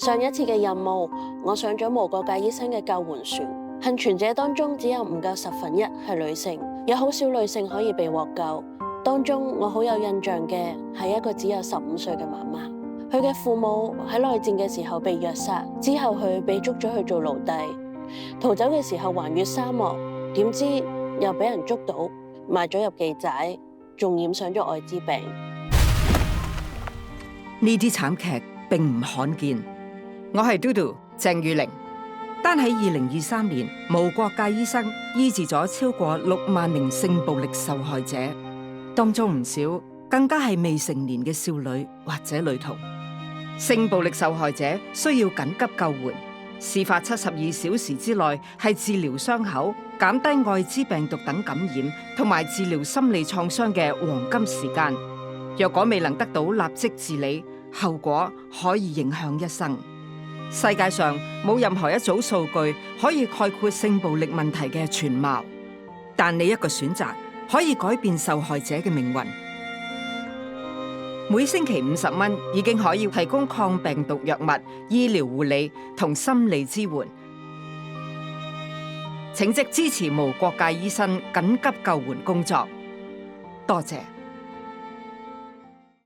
上一次嘅任務，我上咗無國界醫生嘅救援船，幸存者當中只有唔夠1/10係女性，有好少女性可以被獲救。當中我好有印象嘅係一個只有15歲嘅媽媽，佢嘅父母喺內戰嘅時候被虐殺，之後佢被捉咗去做奴隸，逃走嘅時候橫越沙漠，點知又俾人捉到，賣咗入妓寨，仲染上咗艾滋病。呢啲慘劇並唔罕見。我係 Dodo 鄭裕玲，單喺2023年，無國界醫生醫治咗超過6萬名性暴力受害者。當中唔少更加係未成年嘅少女或者女童。性暴力受害者需要緊急救援，事發72小時之內係治療傷口、減低艾滋病毒等感染同埋治療心理創傷嘅黃金時間。若果未能得到立即治理，後果可以影響一生。世界上冇任何一組數據可以概括性暴力問題嘅全貌，但你一個選擇可以改變受害者嘅命運。每星期50蚊已經可以提供抗病毒藥物、醫療護理同心理支援。請即支持無國界醫生緊急救援工作。多謝。